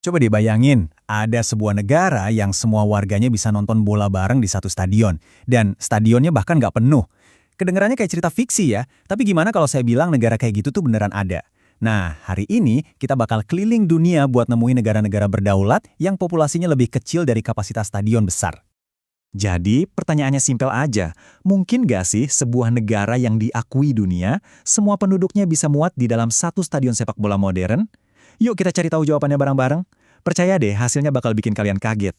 Coba deh bayangin, ada sebuah negara yang semua warganya bisa nonton bola bareng di satu stadion, dan stadionnya bahkan nggak penuh. Kedengarannya kayak cerita fiksi ya, tapi gimana kalau saya bilang negara kayak gitu tuh beneran ada? Nah, hari ini kita bakal keliling dunia buat nemuin negara-negara berdaulat yang populasinya lebih kecil dari kapasitas stadion besar. Jadi, pertanyaannya simpel aja. Mungkin gak sih sebuah negara yang diakui dunia, semua penduduknya bisa muat di dalam satu stadion sepak bola modern? Yuk kita cari tahu jawabannya bareng-bareng. Percaya deh, hasilnya bakal bikin kalian kaget.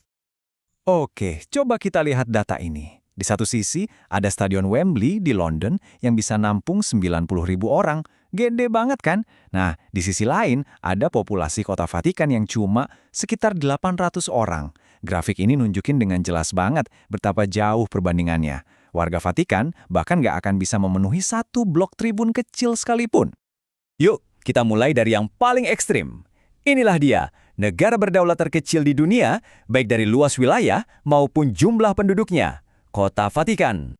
Oke, coba kita lihat data ini. Di satu sisi, ada Stadion Wembley di London yang bisa nampung 90.000 orang. Gede banget kan? Nah, di sisi lain, ada populasi kota Vatikan yang cuma sekitar 800 orang. Grafik ini nunjukin dengan jelas banget betapa jauh perbandingannya. Warga Vatikan bahkan nggak akan bisa memenuhi satu blok tribun kecil sekalipun. Yuk, kita mulai dari yang paling ekstrim. Inilah dia, negara berdaulat terkecil di dunia, baik dari luas wilayah maupun jumlah penduduknya. Kota Vatikan.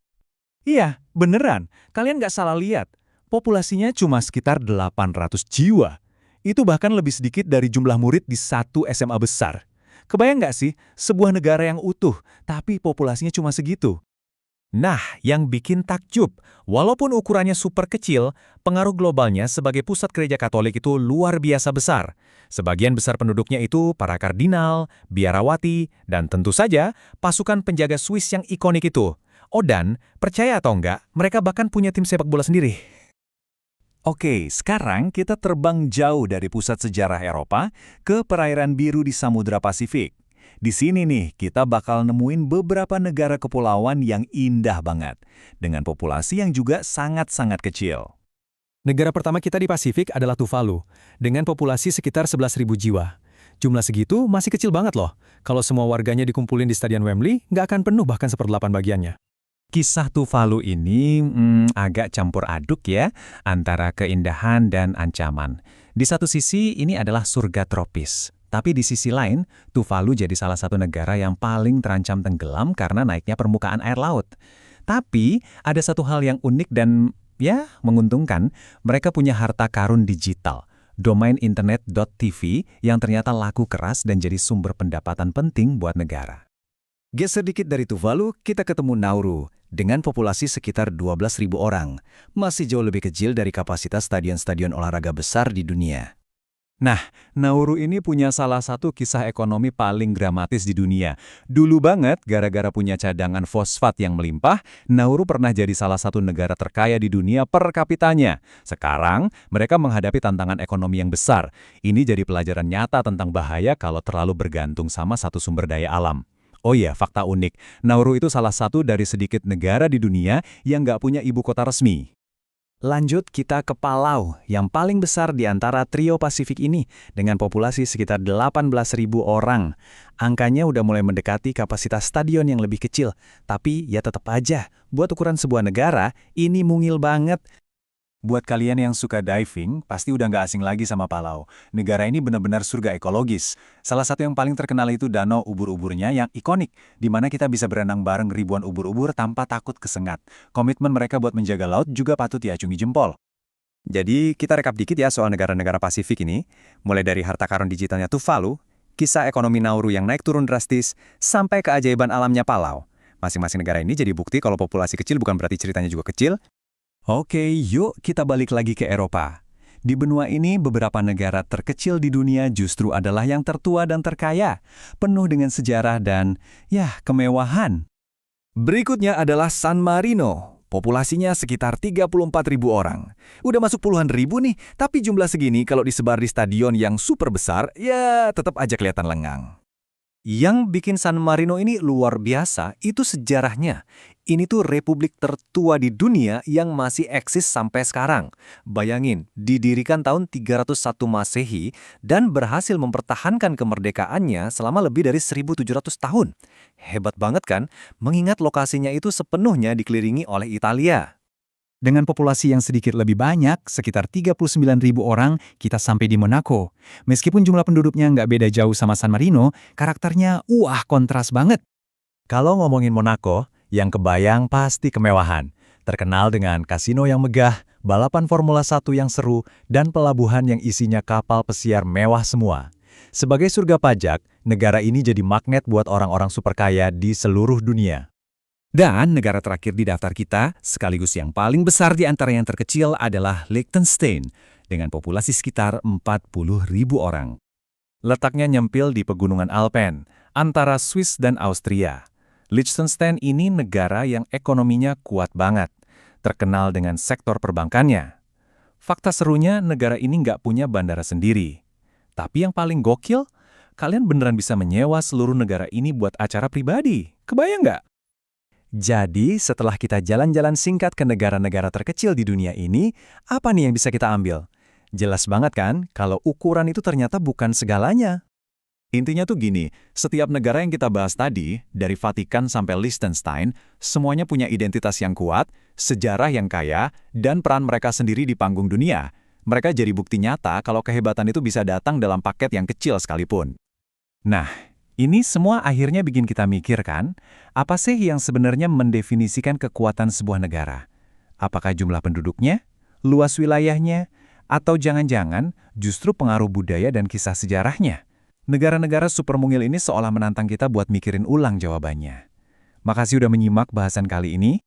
Iya, beneran. Kalian nggak salah lihat. Populasinya cuma sekitar 800 jiwa. Itu bahkan lebih sedikit dari jumlah murid di satu SMA besar. Kebayang nggak sih, sebuah negara yang utuh, tapi populasinya cuma segitu? Nah, yang bikin takjub, walaupun ukurannya super kecil, pengaruh globalnya sebagai pusat gereja Katolik itu luar biasa besar. Sebagian besar penduduknya itu para kardinal, biarawati, dan tentu saja pasukan penjaga Swiss yang ikonik itu. Oh dan, percaya atau enggak, mereka bahkan punya tim sepak bola sendiri. Oke, sekarang kita terbang jauh dari pusat sejarah Eropa ke perairan biru di Samudra Pasifik. Di sini nih, kita bakal nemuin beberapa negara kepulauan yang indah banget, dengan populasi yang juga sangat-sangat kecil. Negara pertama kita di Pasifik adalah Tuvalu, dengan populasi sekitar 11.000 jiwa. Jumlah segitu masih kecil banget loh. Kalau semua warganya dikumpulin di Stadion Wembley, nggak akan penuh bahkan 1/8 bagiannya. Kisah Tuvalu ini agak campur aduk ya, antara keindahan dan ancaman. Di satu sisi, ini adalah surga tropis. Tapi di sisi lain, Tuvalu jadi salah satu negara yang paling terancam tenggelam karena naiknya permukaan air laut. Tapi, ada satu hal yang unik dan, ya, menguntungkan. Mereka punya harta karun digital, domain internet.tv yang ternyata laku keras dan jadi sumber pendapatan penting buat negara. Geser dikit dari Tuvalu, kita ketemu Nauru, dengan populasi sekitar 12.000 orang. Masih jauh lebih kecil dari kapasitas stadion-stadion olahraga besar di dunia. Nah, Nauru ini punya salah satu kisah ekonomi paling dramatis di dunia. Dulu banget, gara-gara punya cadangan fosfat yang melimpah, Nauru pernah jadi salah satu negara terkaya di dunia per kapitanya. Sekarang, mereka menghadapi tantangan ekonomi yang besar. Ini jadi pelajaran nyata tentang bahaya kalau terlalu bergantung sama satu sumber daya alam. Oh iya, fakta unik. Nauru itu salah satu dari sedikit negara di dunia yang nggak punya ibu kota resmi. Lanjut kita ke Palau, yang paling besar di antara trio Pasifik ini, dengan populasi sekitar 18.000 orang. Angkanya udah mulai mendekati kapasitas stadion yang lebih kecil, tapi ya tetap aja, buat ukuran sebuah negara, ini mungil banget. Buat kalian yang suka diving, pasti udah nggak asing lagi sama Palau. Negara ini benar-benar surga ekologis. Salah satu yang paling terkenal itu danau ubur-uburnya yang ikonik, di mana kita bisa berenang bareng ribuan ubur-ubur tanpa takut kesengat. Komitmen mereka buat menjaga laut juga patut diacungi jempol. Jadi, kita rekap dikit ya soal negara-negara Pasifik ini. Mulai dari harta karun digitalnya Tuvalu, kisah ekonomi Nauru yang naik turun drastis, sampai keajaiban alamnya Palau. Masing-masing negara ini jadi bukti kalau populasi kecil bukan berarti ceritanya juga kecil. Oke, yuk kita balik lagi ke Eropa. Di benua ini, beberapa negara terkecil di dunia justru adalah yang tertua dan terkaya, penuh dengan sejarah dan, ya, kemewahan. Berikutnya adalah San Marino. Populasinya sekitar 34.000 orang. Udah masuk puluhan ribu nih, tapi jumlah segini kalau disebar di stadion yang super besar, ya tetap aja kelihatan lengang. Yang bikin San Marino ini luar biasa, itu sejarahnya. Ini tuh republik tertua di dunia yang masih eksis sampai sekarang. Bayangin, didirikan tahun 301 Masehi dan berhasil mempertahankan kemerdekaannya selama lebih dari 1.700 tahun. Hebat banget kan? Mengingat lokasinya itu sepenuhnya dikelilingi oleh Italia. Dengan populasi yang sedikit lebih banyak, sekitar 39.000 orang, kita sampai di Monaco. Meskipun jumlah penduduknya nggak beda jauh sama San Marino, karakternya kontras banget. Kalau ngomongin Monaco, yang kebayang pasti kemewahan. Terkenal dengan kasino yang megah, balapan Formula 1 yang seru, dan pelabuhan yang isinya kapal pesiar mewah semua. Sebagai surga pajak, negara ini jadi magnet buat orang-orang super kaya di seluruh dunia. Dan negara terakhir di daftar kita, sekaligus yang paling besar di antara yang terkecil adalah Liechtenstein, dengan populasi sekitar 40.000 orang. Letaknya nyempil di pegunungan Alpen, antara Swiss dan Austria. Liechtenstein ini negara yang ekonominya kuat banget, terkenal dengan sektor perbankannya. Fakta serunya, negara ini nggak punya bandara sendiri. Tapi yang paling gokil, kalian beneran bisa menyewa seluruh negara ini buat acara pribadi. Kebayang nggak? Jadi, setelah kita jalan-jalan singkat ke negara-negara terkecil di dunia ini, apa nih yang bisa kita ambil? Jelas banget kan, kalau ukuran itu ternyata bukan segalanya. Intinya tuh gini, setiap negara yang kita bahas tadi, dari Vatikan sampai Liechtenstein, semuanya punya identitas yang kuat, sejarah yang kaya, dan peran mereka sendiri di panggung dunia. Mereka jadi bukti nyata kalau kehebatan itu bisa datang dalam paket yang kecil sekalipun. Nah, ini semua akhirnya bikin kita mikir kan, apa sih yang sebenarnya mendefinisikan kekuatan sebuah negara? Apakah jumlah penduduknya, luas wilayahnya, atau jangan-jangan justru pengaruh budaya dan kisah sejarahnya? Negara-negara super mungil ini seolah menantang kita buat mikirin ulang jawabannya. Makasih udah menyimak bahasan kali ini.